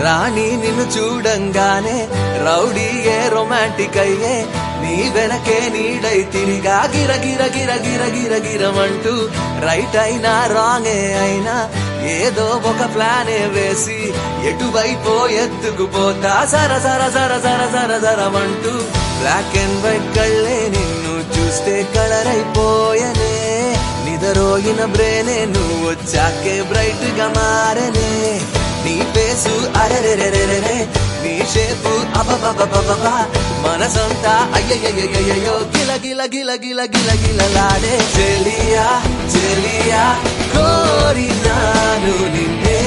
రాణి నిన్ను చూడంగానే రౌడీయే రొమాంటిక్ అయ్యే నీ వెనకే నీడై తిరిగా గిర గిర గిర గిర గిర గిరమంటూ రైట్ అయినా రాంగే అయినా ఏదో ఒక ప్లానే వేసి ఎటువైపో ఎత్తుకుపోతా సర సర సర సర సర సరమంటూ బ్లాక్ అండ్ వైట్ కళ్ళే నిన్ను చూస్తే కలర్ అయిపోయనే నిదరోగిన బ్రేనే నువ్వు వచ్చాకే బ్రైట్ గా మారనే నీ పేసు అరెరెరెరెరే నీ షేపు అబబబబబా మనసంతా అయ్యయ్యయ్యయ్యో గిల గిల గిల గిల గిల గిలలాడే చెలియా చెలియా కోరినాను నిన్నే